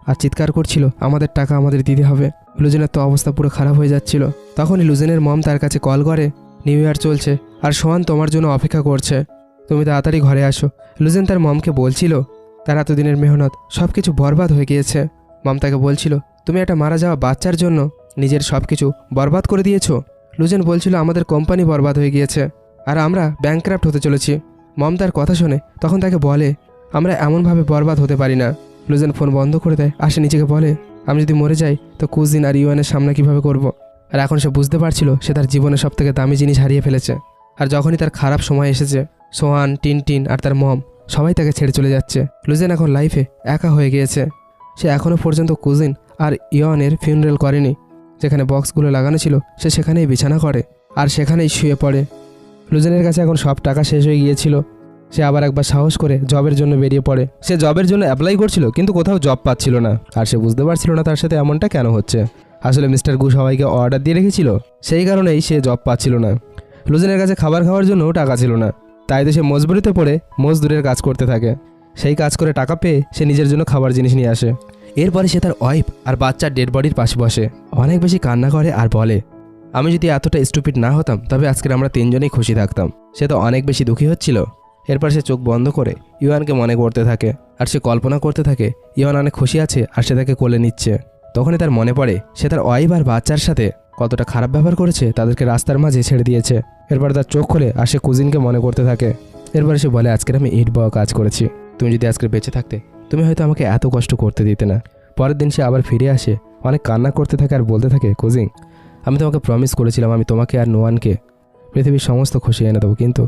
আর চিৎকার করছিল, আমাদের টাকা আমাদের দিতে হবে। লুজেনের তো অবস্থা পুরো খারাপ হয়ে যাচ্ছিল। তখনই লুজেনের মম তার কাছে কল করে, নিউ ইয়ার চলছে আর সোহান তোমার জন্য অপেক্ষা করছে, তুমি তাড়াতাড়ি ঘরে আসো। লুজেন তার মমকে বলছিল তার এতদিনের মেহনত সব কিছু বরবাদ হয়ে গিয়েছে। মম তাকে বলছিল, তুমি একটা মারা যাওয়া বাচ্চার জন্য নিজের সব কিছু বরবাদ করে দিয়েছো। লুজেন বলছিল, আমাদের কোম্পানি বরবাদ হয়ে গিয়েছে আর আমরা ব্যাংকক্রাফট হতে চলেছি। মম তার কথা শুনে তখন তাকে বলে, আমরা এমনভাবে বরবাদ হতে পারি না। লুজেন ফোন বন্ধ করে দেয় আর সে নিজেকে বলে, আমি যদি মরে যাই তো কুজিন আর ইউয়ানের সামনে কীভাবে করব। আর এখন সে বুঝতে পারছিল সে তার জীবনের সবথেকে দামি জিনিস হারিয়ে ফেলেছে। আর যখনই তার খারাপ সময় এসেছে, সোহান, টিনটিন আর তার মম সবাই তাকে ছেড়ে চলে যাচ্ছে। লুজেন এখন লাইফে একা হয়ে গিয়েছে। সে এখনও পর্যন্ত কুজিন আর ইয়নের ফিউনারেল করেনি। যেখানে বক্সগুলো লাগানো ছিল সে সেখানেই বিছানা করে আর সেখানেই শুয়ে পড়ে। লুজেনের কাছে এখন সব টাকা শেষ হয়ে গিয়েছিল। সে আবার একবার সাহস করে জবের জন্য বেরিয়ে পড়ে। সে জবের জন্য অ্যাপ্লাই করছিল কিন্তু কোথাও জব পাচ্ছিল না আর সে বুঝতে পারছিল না তার সাথে এমনটা কেন হচ্ছে। আসলে মিস্টার গু সবাইকে অর্ডার দিয়ে রেখেছিল, সেই কারণেই সে জব পাচ্ছিল না। লুজেনের কাছে খাবার খাওয়ার জন্যও টাকা ছিল না, তাই তো সে মজবুরিতে পড়ে মজদুরের কাজ করতে থাকে। সেই কাজ করে টাকা পেয়ে সে নিজের জন্য খাবার জিনিস নিয়ে আসে। এরপরে সে তার ওয়াইফ আর বাচ্চার ডেড বডির পাশে বসে অনেক বেশি কান্না করে আর বলে, আমি যদি এতটা স্টুপিড না হতাম তবে আজকের আমরা 3 জনেই খুশি থাকতাম। সে তো অনেক বেশি দুঃখী হচ্ছিল। এরপর সে চোখ বন্ধ করে ইউয়ানকে মনে করতে থাকে আর সে কল্পনা করতে থাকে ইউয়ান অনেক খুশি আছে আর সে তাকে কোলে নিচ্ছে। তখনই তার মনে পড়ে সে তার ওয়াইফ আর বাচ্চার সাথে কতটা খারাপ ব্যবহার করেছে, তাদেরকে রাস্তার মাঝে ছেড়ে দিয়েছে। এরপর তার চোখ খুলে আর সে কুজিনকে মনে করতে থাকে। এরপরে সে বলে, আজকের আমি ইট বওয়া কাজ করেছি, তুমি যদি আজকে বেঁচে থাকতে তুমি হয়তো আমাকে এত কষ্ট করতে দিতে না। পরের দিন সে আবার ফিরে আসে, অনেক কান্না করতে থাকে আর বলতে থাকে, কুজিন আমি তোমাকে প্রমিস করেছিলাম আমি তোমাকে আর নোয়ানকে পৃথিবীর সমস্ত খুশি এনে দেবো, কিন্তু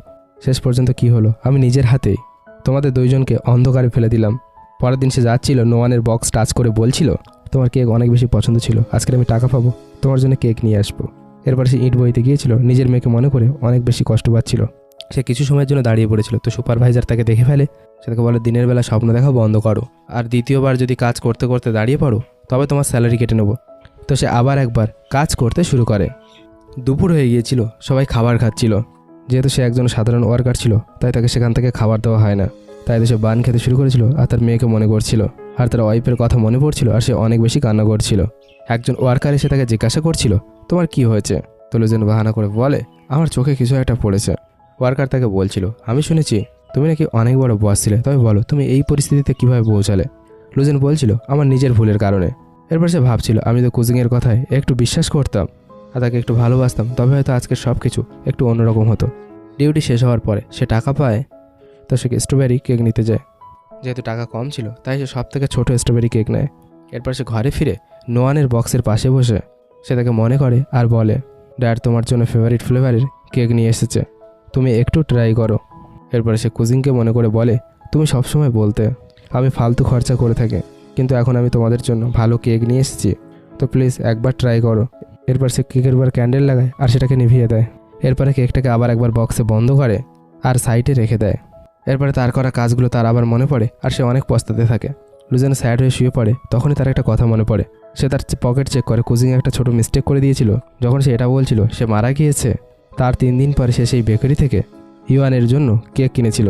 শেষ পর্যন্ত কি হলো, আমি নিজের হাতেই তোমাদের দুইজনকে অন্ধকারে ফেলে দিলাম। পরের দিন সে যাচ্ছিল, নোয়ানের বক্স টাচ করে বলছিল, তোমার কেক অনেক বেশি পছন্দ ছিল, আজকে আমি টাকা পাবো, তোমার জন্য কেক নিয়ে আসবো। এরপর সে ইট বইতে গিয়েছিল, নিজের মেয়েকে মনে করে অনেক বেশি কষ্ট পাচ্ছিল। সে কিছু সময়ের জন্য দাঁড়িয়ে পড়েছিল, তো সুপারভাইজার তাকে দেখে ফেলে। সে তাকে বলে, দিনের বেলা স্বপ্ন দেখা বন্ধ করো, আর দ্বিতীয়বার যদি কাজ করতে করতে দাঁড়িয়ে পড়ো তবে তোমার স্যালারি কেটে নেবো। তো সে আবার একবার কাজ করতে শুরু করে। দুপুর হয়ে গিয়েছিল, সবাই খাবার খাচ্ছিল। যেহেতু সে একজন সাধারণ ওয়ার্কার ছিল, তাই তাকে সেখান থেকে খাবার দেওয়া হয় না। তাই তো সে বান খেতে শুরু করেছিল আর তার মেয়েকে মনে করছিল, আর তার ওয়াইফের কথা মনে পড়ছিল, আর সে অনেক বেশি কান্না করছিল। একজন ওয়ার্কার এসে তাকে জিজ্ঞাসা করছিল, তোমার কি হয়েছে? তো লুজেন বাহানা করে বলে, আমার চোখে কিছু একটা পড়েছে। ওয়ার্কার তাকে বলছিল, আমি শুনেছি তুমি নাকি অনেক বড় বস ছিলে, তবে বলো তুমি এই পরিস্থিতিতে কীভাবে পৌঁছালে? লুজেন বলছিল, আমার নিজের ভুলের কারণে। এরপর সে ভাবছিল, আমি তো কুজিংয়ের কথায় একটু বিশ্বাস করতাম আর তাকে একটু ভালোবাসতাম, তবে হয়তো আজকের সব কিছু একটু অন্যরকম হতো। ডিউটি শেষ হওয়ার পরে সে টাকা পায়, তো সে স্ট্রবেরি কেক নিতে যায়। যেহেতু টাকা কম ছিল, তাই সে সব থেকে ছোটো স্ট্রবেরি কেক নেয়। এরপর সে ঘরে ফিরে নোয়ানের বক্সের পাশে বসে সে তাকে মনে করে আর বলে, ড্যাড তোমার জন্য ফেভারিট ফ্লেভারের কেক নিয়ে এসেছে, তুমি একটু ট্রাই করো। এরপরে সে কুজিনকে মনে করে বলে, তুমি সবসময় বলতে আমি ফালতু খরচা করে থাকি, কিন্তু এখন আমি তোমাদের জন্য ভালো কেক নিয়ে এসেছি, তো প্লিজ একবার ট্রাই করো। এরপর সে কেকের উপর ক্যান্ডেল লাগায় আর সেটাকে নিভিয়ে দেয়। এরপরে কেকটাকে আবার একবার বক্সে বন্ধ করে আর সাইডে রেখে দেয়। এরপরে তার করা কাজগুলো তার আবার মনে পড়ে আর সে অনেক পস্তাতে থাকে। লুজেন স্যাড হয়ে শুয়ে পড়ে, তখনই তার একটা কথা মনে পড়ে। সে তার পকেট চেক করে, কুজিংয়ে একটা ছোট মিস্টেক করে দিয়েছিল। যখন সে এটা বলছিল সে মারা গিয়েছে, তার 3 দিন পরে সে সেই বেকারি থেকে ইওয়ানের জন্য কেক কিনেছিল।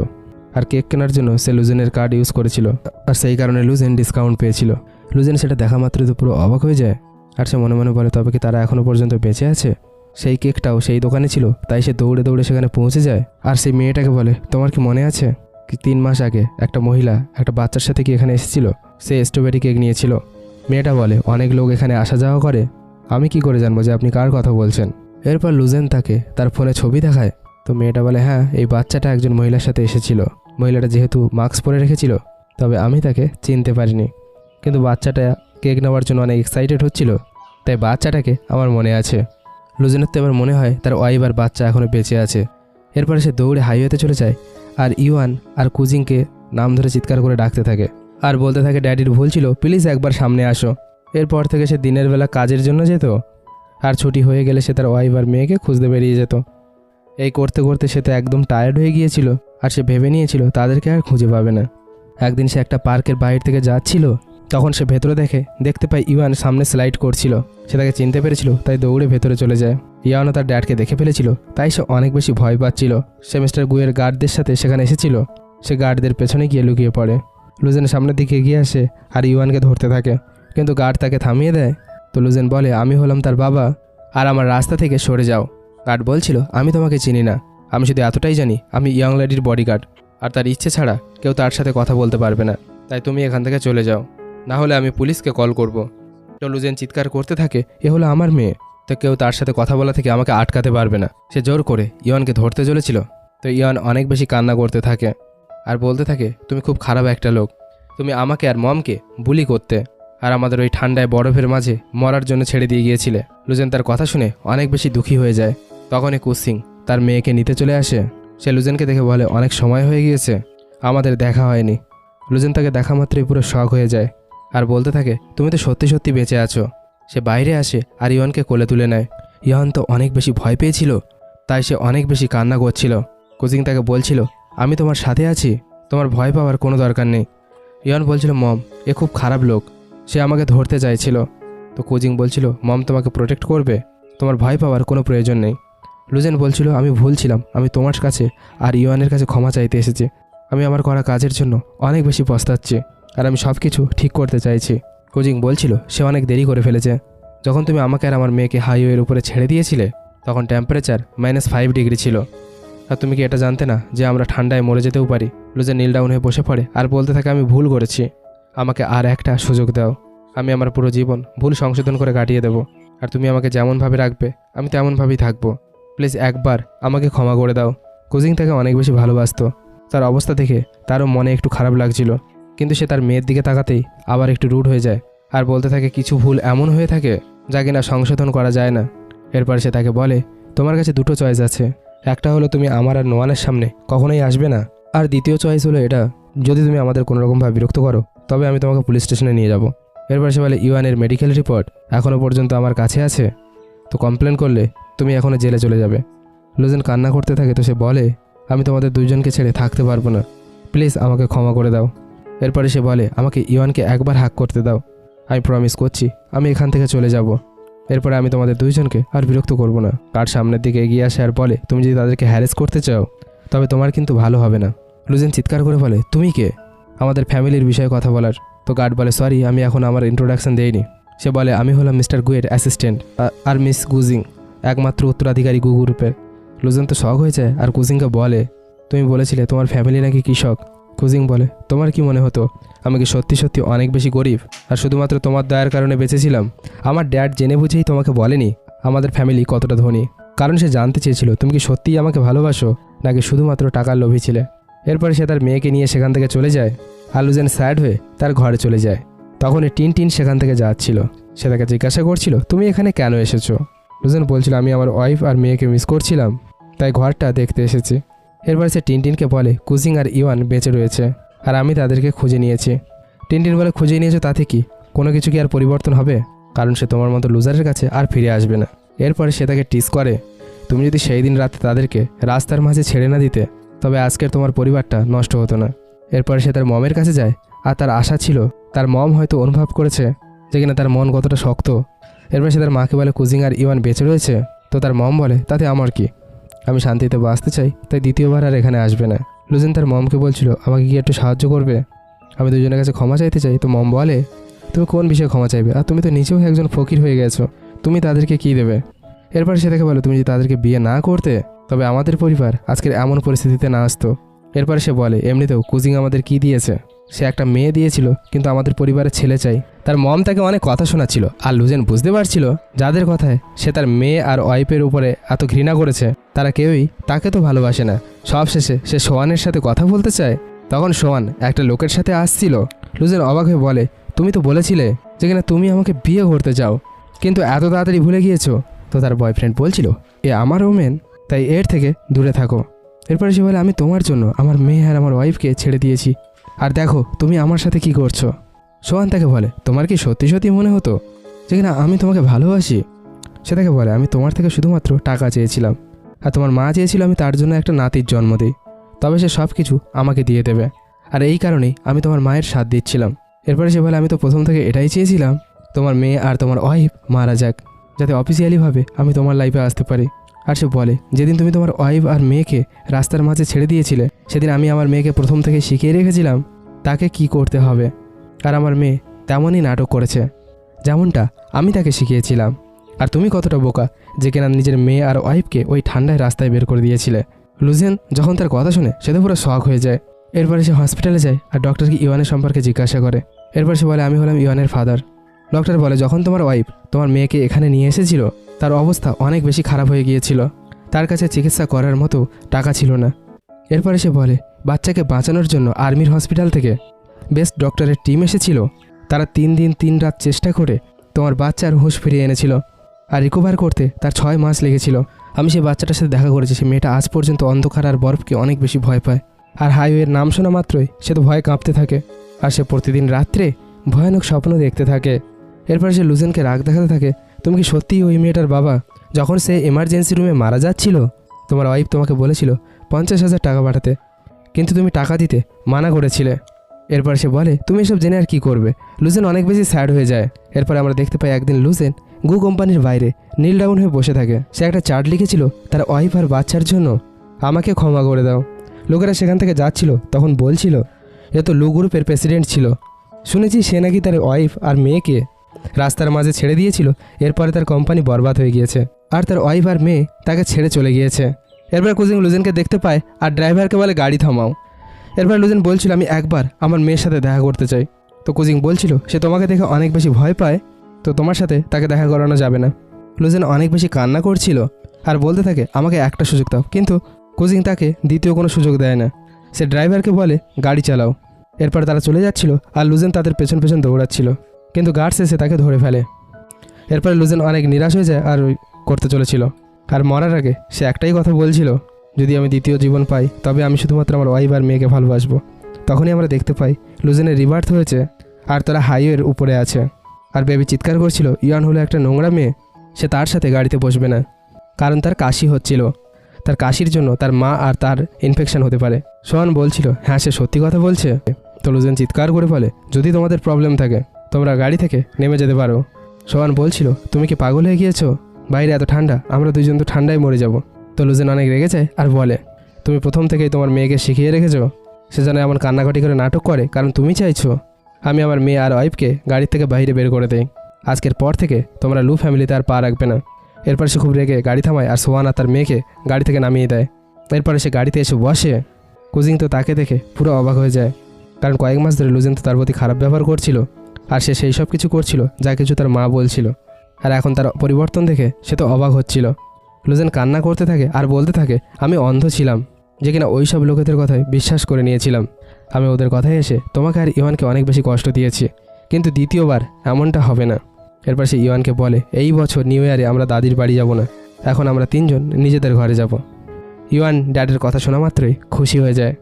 আর কেক কেনার জন্য সে লুজেনের কার্ড ইউজ করেছিল, আর সেই কারণে লুজেন ডিসকাউন্ট পেয়েছিল। লুজেন সেটা দেখা মাত্রই তো পুরো অবাক হয়ে যায়, আর সে মনে মনে বলে, তবে কি তারা এখনও পর্যন্ত বেঁচে আছে? সেই কেকটাও সেই দোকানে ছিল, তাই সে দৌড়ে দৌড়ে সেখানে পৌঁছে যায়। আর সেই মেয়েটাকে বলে, তোমার কি মনে আছে কি 3 মাস আগে একটা মহিলা একটা বাচ্চার সাথে কি এখানে এসেছিল, সে স্ট্রবেরি কেক নিয়েছিল? মেয়েটা বলে, অনেক লোক এখানে আসা যাওয়া করে, আমি কি করে জানবো যে আপনি কার কথা বলছেন? এরপর লুজেন তাকে তার ফোনে ছবি দেখায়। তো মেয়েটা বলে, হ্যাঁ এই বাচ্চাটা একজন মহিলার সাথে এসেছিল। মহিলাটা যেহেতু মাস্ক পরে রেখেছিল, তবে আমি তাকে চিনতে পারিনি, কিন্তু বাচ্চাটা কেক নেওয়ার জন্য অনেক এক্সাইটেড হচ্ছিল, তাই বাচ্চাটাকে আমার মনে আছে। লুজেনের তো এবার মনে হয় তার ওয়াইফ আর বাচ্চা এখনও বেঁচে আছে। এরপরে সে দৌড়ে হাইওয়েতে চলে যায় আর ইওয়ান আর কুজিংকে নাম ধরে চিৎকার করে ডাকতে থাকে আর বলতে থাকে, ড্যাডির ভুল ছিল, প্লিজ একবার সামনে আসো। এরপর থেকে সে দিনের বেলা কাজের জন্য যেত, আর ছুটি হয়ে গেলে সে তার ওয়াইফ আর মেয়েকে খুঁজতে বেরিয়ে যেত। এই করতে করতে সে তো একদম টায়ার্ড হয়ে গিয়েছিল, আর সে ভেবে নিয়েছিল তাদেরকে আর খুঁজে পাবে না। একদিন সে একটা পার্কের বাইরে থেকে যাচ্ছিল, তখন সে ভেতরে দেখতে পায় ইওয়ান সামনে স্লাইড করছিল। সে তাকে চিনতে পেরেছিল, তাই দৌড়ে ভেতরে চলে যায়। ইয়ানও তার ড্যাডকে দেখে ফেলেছিল, তাই সে অনেক বেশি ভয় পাচ্ছিল। সে মিস্টার গুয়ের গার্ডদের সাথে সেখানে এসেছিল। সে গার্ডদের পেছনে গিয়ে লুকিয়ে পড়ে। লুজেন সামনের দিকে এগিয়ে আসে আর ইওয়ানকে ধরতে থাকে, কিন্তু গার্ড তাকে থামিয়ে দেয়। তো লুজেন বলে, আমি হলাম তার বাবা, আর আমার রাস্তা থেকে সরে যাও। গার্ড বলছিল, আমি তোমাকে চিনি না, আমি শুধু এতটাই জানি আমি ইয়ং লেডির বডিগার্ড, আর তার ইচ্ছে ছাড়া কেউ তার সাথে কথা বলতে পারবে না, তাই তুমি এখান থেকে চলে যাও, না হলে আমি পুলিশকে কল করব। তো লুজেন চিৎকার করতে থাকে, এ হলো আমার মেয়ে, তো কেউ তার সাথে কথা বলা থেকে আমাকে আটকাতে পারবে না। সে জোর করে ইয়নকে ধরতে চলেছিল, তো ইয়ন অনেক বেশি কান্না করতে থাকে আর বলতে থাকে, তুমি খুব খারাপ একটা লোক, তুমি আমাকে আর মমকে বুলি করতে, আর আমাদের ওই ঠান্ডায় বরফের মাঝে মরার জন্য ছেড়ে দিয়ে গিয়েছিলে। লুজেন তার কথা শুনে অনেক বেশি দুঃখী হয়ে যায়। তখনই কুসিং তার মেয়েকে নিতে চলে আসে। সে লুজেনকে দেখে বলে, অনেক সময় হয়ে গিয়েছে, আমাদের দেখা হয়নি। লুজেন তাকে দেখা মাত্রই পুরো শক হয়ে যায় আর বলতে থাকে, তুমি তো সত্যি সত্যি বেঁচে আছো। সে বাইরে আসে আর ইয়নকে কোলে তুলে নেয়। ইয়ন তো অনেক বেশি ভয় পেয়েছিল, তাই সে অনেক বেশি কান্না করছিল। কুসিং তাকে বলছিল, আমি তোমার সাথে আছি, তোমার ভয় পাওয়ার কোনো দরকার নেই। ইয়ন বলছিল, মম এ খুব খারাপ লোক, সে আমাকে ধরতে চাইছিল। তো কুজিং বলছিল, মম তোমাকে প্রোটেক্ট করবে, তোমার ভয় পাওয়ার কোনো প্রয়োজন নেই। লুজেন বলছিল, আমি ভুল ছিলাম, আমি তোমার কাছে আর ইওয়ানের কাছে ক্ষমা চাইতে এসেছি। আমি আমার করা কাজের জন্য অনেক বেশি পস্তাচ্ছি, আর আমি সব কিছু ঠিক করতে চাইছি। কুজিং বলছিল, সে অনেক দেরি করে ফেলেছে। যখন তুমি আমাকে আর আমার মেয়েকে হাইওয়ের উপরে ছেড়ে দিয়েছিলে, তখন টেম্পারেচার -5 ডিগ্রি ছিল, আর তুমি কি এটা জানতে না যে আমরা ঠান্ডায় মরে যেতেও পারি? লুজেন নীল ডাউন হয়ে বসে পড়ে আর বলতে থাকে, আমি ভুল করেছি, আমাকে আর একটা সুযোগ দাও, আমি আমার পুরো জীবন ভুল সংশোধন করে কাটিয়ে দেব, আর তুমি আমাকে যেমনভাবে রাখবে আমি তেমনভাবেই থাকবো, প্লিজ একবার আমাকে ক্ষমা করে দাও। কুজিং তাকে অনেক বেশি ভালোবাসতো, তার অবস্থা দেখে তারও মনে একটু খারাপ লাগছিল, কিন্তু সে তার মেয়ের দিকে তাকাতেই আবার একটু রুড হয়ে যায় আর বলতে থাকে, কিছু ভুল এমন হয়ে থাকে যা কিনা সংশোধন করা যায় না। এরপর সে তাকে বলে, তোমার কাছে দুটো চয়েস আছে, একটা হলো তুমি আমার আর নোয়ানের সামনে কখনোই আসবে না, আর দ্বিতীয় চয়েস হলো এটা, যদি তুমি আমাদের কোনোরকমভাবে বিরক্ত করো তবে আমি তোমাকে পুলিশ স্টেশনে নিয়ে যাব। এরপর সে বলে ইওয়ানের মেডিকেল রিপোর্ট এখনও পর্যন্ত আমার কাছে আছে, তো কমপ্লেন করলে তুমি এখনও জেলে চলে যাবে। লুজেন কান্না করতে থাকে, তো সে বলে আমি তোমাদের দুইজনকে ছেড়ে থাকতে পারবো না, প্লিজ আমাকে ক্ষমা করে দাও। এরপরে সে বলে আমাকে ইওয়ানকে একবার হাক করতে দাও, আমি প্রমিস করছি আমি এখান থেকে চলে যাব। এরপরে আমি তোমাদের দুইজনকে আর বিরক্ত করব না। কার সামনের দিকে এগিয়ে আসে আর বলে তুমি যদি তাদেরকে হ্যারেস করতে চাও তবে তোমার কিন্তু ভালো হবে না। লুজেন চিৎকার করে বলে তুমি কে, আমাদের ফ্যামিলির বিষয়ে কথা বলার? তো গার্ড বলে সরি আমি এখন আমার ইন্ট্রোডাকশন দেইনি। সে বলে আমি হলাম মিস্টার গুয়ের অ্যাসিস্ট্যান্ট আর মিস গুজিং একমাত্র উত্তরাধিকারী গু গ্রুপের। লুজেন তো শখ হয়ে যায় আর কুজিংকে বলে তুমি বলেছিলে তোমার ফ্যামিলি নাকি কৃষক। কুজিং বলে তোমার কি মনে হতো আমি কি সত্যি সত্যি অনেক বেশি গরিব আর শুধুমাত্র তোমার দয়ার কারণে বেঁচেছিলাম? আমার ড্যাড জেনে বুঝেই তোমাকে বলেনি আমাদের ফ্যামিলি কতটা ধনী, কারণ সে জানতে চেয়েছিল তুমি কি সত্যিই আমাকে ভালোবাসো নাকি শুধুমাত্র টাকার লোভী ছিলে। এরপরে সে তার মেয়েকে নিয়ে সেখান থেকে চলে যায় আর লুজেন স্যাড হয়ে তার ঘরে চলে যায়। তখন টিন সেখান থেকে যাচ্ছিল, সে তাকে জিজ্ঞাসা করছিল তুমি এখানে কেন এসেছো? লুজেন বলছিল আমি আমার ওয়াইফ আর মেয়েকে মিস করছিলাম তাই ঘরটা দেখতে এসেছি। এরপর সে টিনকে বলে কুজিং আর ইওয়ান বেঁচে রয়েছে আর আমি তাদেরকে খুঁজে নিয়েছি। টিন বলে খুঁজে নিয়েছো তাতে কি কোনো কিছু কি আর পরিবর্তন হবে? কারণ সে তোমার মতো লুজারের কাছে আর ফিরে আসবে না। এরপরে সে তাকে টিস করে তুমি যদি সেই দিন রাতে তাদেরকে রাস্তার মাঝে ছেড়ে না দিতে তবে আজকের তোমার পরিবারটা নষ্ট হতো না। এরপরে সে তার মমের কাছে যায় আর তার আশা ছিল তার মম হয়তো অনুভব করেছে যে কিনা তার মন কতটা শক্ত। এরপর সে তার মাকে বলে কুজিং আর ইওয়ান বেঁচে রয়েছে। তো তার মম বলে তাতে আমার কি, আমি শান্তিতে বাঁচতে চাই তাই দ্বিতীয়বার আর এখানে আসবে না। লুজেন তার মমকে বলছিল আমাকে কি একটু সাহায্য করবে, আমি দুজনের কাছে ক্ষমা চাইতে চাই। তো মম বলে তুমি কোন বিষয়ে ক্ষমা চাইবে, আর তুমি তো নিজেও একজন ফকির হয়ে গেছো, তুমি তাদেরকে কি দেবে? এরপর সে তাকে বলে তুমি যদি তাদেরকে বিয়ে না করতে তবে আমাদের পরিবার আজকের এমন পরিস্থিতিতে না আসতো। এরপরে সে বলে এমনিতেও কুজিং আমাদের কি দিয়েছে, সে একটা মেয়ে দিয়েছিল কিন্তু আমাদের পরিবারের ছেলে চাই। তার মম তাকে অনেক কথা শোনাচ্ছিল আর লুজেন বুঝতে পারছিল যাদের কথায় সে তার মেয়ে আর ওয়াইফের উপরে এত ঘৃণা করেছে তারা কেউই তাকে তো ভালোবাসে না। সবশেষে সে সোয়ানের সাথে কথা বলতে চায়, তখন সোয়ান একটা লোকের সাথে আসছিল। লুজেন অবাক হয়ে বলে তুমি তো বলেছিলে যে কিনা তুমি আমাকে বিয়ে করতে চাও, কিন্তু এত তাড়াতাড়ি ভুলে গিয়েছো। তো তার বয়ফ্রেন্ড বলছিল এ আমার ওমেন, তাই এর থেকে দূরে থাকো। এরপরে সে বলে আমি তোমার জন্য আমার মেয়ে আর আমার ওয়াইফকে ছেড়ে দিয়েছি, আর দেখো তুমি আমার সাথে কি করছো। সোহান তাকে বলে তোমার কি সত্যি সত্যি মনে হতো যে কিনা আমি তোমাকে ভালোবাসি? সে তাকে বলে আমি তোমার থেকে শুধুমাত্র টাকা চেয়েছিলাম আর তোমার মা চেয়েছিল আমি তার জন্য একটা নাতির জন্ম দিই, তবে সে সব কিছু আমাকে দিয়ে দেবে, আর এই কারণেই আমি তোমার মায়ের সাথ দিচ্ছিলাম। এরপরে সে বলে আমি তো প্রথম থেকে এটাই চেয়েছিলাম তোমার মেয়ে আর তোমার ওয়াইফ মারা যাক, যাতে অফিসিয়ালিভাবে আমি তোমার লাইফে আসতে পারি। আর সে বলে যেদিন তুমি তোমার ওয়াইফ আর মেয়েকে রাস্তার মাঝে ছেড়ে দিয়েছিলে সেদিন আমি আমার মেয়েকে প্রথম থেকে শিখিয়ে রেখেছিলাম তাকে কি করতে হবে, আর আমার মেয়ে তেমনই নাটক করেছে যেমনটা আমি তাকে শিখিয়েছিলাম। আর তুমি কতটা বোকা যে কিনা নিজের মেয়ে আর ওয়াইফকে ওই ঠান্ডায় রাস্তায় বের করে দিয়েছিলে। লুজেন যখন তার কথা শুনে সে তো পুরো শক হয়ে যায়। এরপরে সে হসপিটালে যায় আর ডক্টরকে ইওয়ানের সম্পর্কে জিজ্ঞাসা করে। এরপর সে বলে আমি হলাম ইওয়ানের ফাদার। ডক্টর বলে যখন তোমার ওয়াইফ তোমার মেয়েকে এখানে নিয়ে এসেছিল তার অবস্থা অনেক বেশি খারাপ হয়ে গিয়েছিল, তার কাছে চিকিৎসা করার মতো টাকা ছিল না। এরপরে সে বলে বাচ্চাকে বাঁচানোর জন্য আর্মির হসপিটাল থেকে বেস্ট ডক্টরের টিম এসেছিল, তারা 3 দিন 3 রাত চেষ্টা করে তোমার বাচ্চার হুঁশ ফিরিয়ে এনেছিল, আর রিকভার করতে তার 6 মাস লেগেছিল। আমি সেই বাচ্চাটার সাথে দেখা করেছি, সে মেয়েটা আজ পর্যন্ত অন্ধকার আর বরফকে অনেক বেশি ভয় পায়, আর হাইওয়ের নাম শোনা মাত্রই সে তো ভয়ে কাঁপতে থাকে, আর সে প্রতিদিন রাত্রে ভয়ানক স্বপ্ন দেখতে থাকে। এরপর সে লুজেনকে রাগ দেখাতে থাকে তুমি কি সত্যিই ওই মেয়েটার বাবা? যখন সে এমার্জেন্সি রুমে মারা যাচ্ছিল তোমার ওয়াইফ তোমাকে বলেছিল 50,000 টাকা পাঠাতে, কিন্তু তুমি টাকা দিতে মানা করেছিলে। এরপর সে বলে তুমি এসব জেনে আর কি করবে। লুজেন অনেক বেশি স্যাড হয়ে যায়। এরপর আমরা দেখতে পাই একদিন লুজেন গু কোম্পানির বাইরে নীল ডাউন হয়ে বসে থাকে। সে একটা চার্ট লিখেছিল তার ওয়াইফ আর বাচ্চার জন্য আমাকে ক্ষমা করে দাও। লোকেরা সেখান থেকে যাচ্ছিল তখন বলছিল এ তো লু গ্রুপের প্রেসিডেন্ট ছিল, শুনেছি সে নাকি তার ওয়াইফ আর মেয়েকে রাস্তার মাঝে ছেড়ে দিয়েছিল, এরপরে তার কোম্পানি বরবাদ হয়ে গিয়েছে আর তার ওয়াইফ আর মেয়ে তাকে ছেড়ে চলে গিয়েছে। এরপর কুজিং লুজেনকে দেখতে পায় আর ড্রাইভারকে বলে গাড়ি থামাও। এরপর লুজেন বলছিল আমি একবার আমার মেয়ের সাথে দেখা করতে চাই। তো কুজিং বলছিল সে তোমাকে দেখে অনেক বেশি ভয় পায়, তো তোমার সাথে তাকে দেখা করানো যাবে না। লুজেন অনেক বেশি কান্না করছিল আর বলতে থাকে আমাকে একটা সুযোগ দাও, কিন্তু কুজিং তাকে দ্বিতীয় কোনো সুযোগ দেয় না। সে ড্রাইভারকে বলে গাড়ি চালাও। এরপর তারা চলে যাচ্ছিল আর লুজেন তাদের পেছন পেছন দৌড়াচ্ছিল, কিন্তু গার্ডস এসে তাকে ধরে ফেলে। এরপর লুজেন অনেক নিরাশ হয়ে যায় আর করতে চলেছিল, আর মরার আগে সে একটাই কথা বলছিল যদি আমি দ্বিতীয় জীবন পাই তবে আমি শুধুমাত্র আমার ওয়াইফ আর মেয়েকে ভালোবাসবো। তখনই আমরা দেখতে পাই লুজেনের রিবার্থ হয়েছে আর তারা হাইওয়ের উপরে আছে। আর বেবি চিৎকার করছিল ইয়ান হলো একটা নোংরা মেয়ে, সে তার সাথে গাড়িতে বসবে না, কারণ তার কাশি হচ্ছিল। তার কাশির জন্য তার মা আর তার ইনফেকশন হতে পারে। সোহান বলছিল হ্যাঁ সে সত্যি কথা বলছে। তো লুজেন চিৎকার করে বলে যদি তোমাদের প্রবলেম থাকে তোমরা গাড়ি থেকে নেমে যেতে পারো। সোহান বলছিল তুমি কি পাগল হয়ে গিয়েছো, বাইরে এত ঠান্ডা, আমরা দুজন তো ঠান্ডায় মরে যাব। তো লুজেন অনেক রেগে যায় আর বলে তুমি প্রথম থেকেই তোমার মেয়েকে শিখিয়ে রেখেছো সে যেন এমন কান্নাকাটি করে নাটক করে, কারণ তুমি চাইছো আমি আমার মেয়ে আর ওয়াইফকে গাড়ির থেকে বাইরে বের করে দেই। আজকের পর থেকে তোমরা লু ফ্যামিলিতে আর পা রাখবে না। এরপর সে খুব রেগে গাড়ি থামায় আর সোহান আর তার মেয়েকে গাড়ি থেকে নামিয়ে দেয়। এরপরে সে গাড়িতে এসে বসে। কুজিং তো তাকে দেখে পুরো অবাক হয়ে যায়, কারণ কয়েক মাস ধরে লুজেন তো তার প্রতি খারাপ ব্যবহার করছিল আর সে সেই সব কিছু করছিল যা কিছু তার মা বলছিল। আর এখন তার পরিবর্তন দেখে সে তো অবাক হচ্ছিল। লুজেন কান্না করতে থাকে আর বলতে থাকে আমি অন্ধ ছিলাম, যে কিনা ওই সব লোকেদের কথায় বিশ্বাস করে নিয়েছিলাম। আমি ওদের কথায় এসে তোমাকে আর ইওয়ানকে অনেক বেশি কষ্ট দিয়েছি, কিন্তু দ্বিতীয়বার এমনটা হবে না। এরপর সে ইওয়ানকে বলে এই বছর নিউ ইয়ারে আমরা দাদির বাড়ি যাব না, এখন আমরা তিনজন নিজেদের ঘরে যাব। ইওয়ান ড্যাডের কথা শোনা মাত্রই খুশি হয়ে যায়।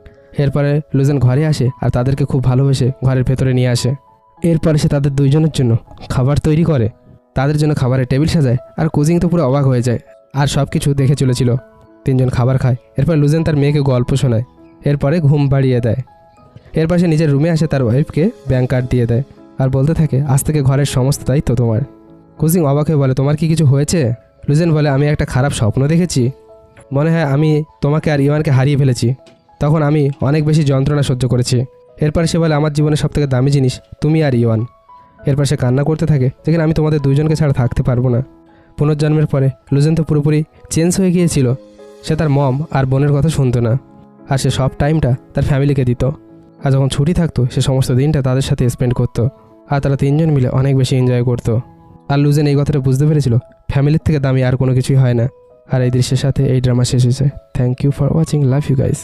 এরপরে লুজেন ঘরে আসে আর তাদেরকে খুব ভালোবেসে ঘরের ভেতরে নিয়ে আসে। এরপরে সে তাদের দুইজনের জন্য খাবার তৈরি করে, তাদের জন্য খাবারের টেবিল সাজায়। আর কুজিং তো পুরো অবাক হয়ে যায় আর সব কিছু দেখে চলেছিল। তিনজন খাবার খায়। এরপর লুজেন তার মেয়েকে গল্প শোনায়, এরপরে ঘুম পাড়িয়ে দেয়। এরপর সে নিজের রুমে আসে, তার ওয়াইফকে ব্যাংক কার্ড দিয়ে দেয় আর বলতে থাকে আজ থেকে ঘরের সমস্ত দায়িত্ব তোমার। কুজিং অবাক হয়ে বলে তোমার কি কিছু হয়েছে? লুজেন বলে আমি একটা খারাপ স্বপ্ন দেখেছি, মনে হয় আমি তোমাকে আর ইওয়ানকে হারিয়ে ফেলেছি, তখন আমি অনেক বেশি যন্ত্রণা সহ্য করেছি। এরপর সে বলে আমার জীবনের সবথেকে দামি জিনিস তুমি আর ইওয়ান। এরপর সে কান্না করতে থাকে যেখানে আমি তোমাদের দুইজনকে ছাড়া থাকতে পারবো না। পুনর্জন্মের পরে লুজেন তো পুরোপুরি চেঞ্জ হয়ে গিয়েছিল। সে তার মম আর বোনের কথা শুনতো না আর সে সব টাইমটা তার ফ্যামিলিকে দিত। আর যখন ছুটি থাকতো সে সমস্ত দিনটা তাদের সাথে স্পেন্ড করতো আর তারা তিনজন মিলে অনেক বেশি এনজয় করতো। আর লুজেন এই কথাটা বুঝতে পেরেছিল ফ্যামিলির থেকে দামি আর কোনো কিছুই হয় না। আর এই দৃশ্যের সাথে এই ড্রামা শেষ হয়েছে। Thank you for watching, love you guys.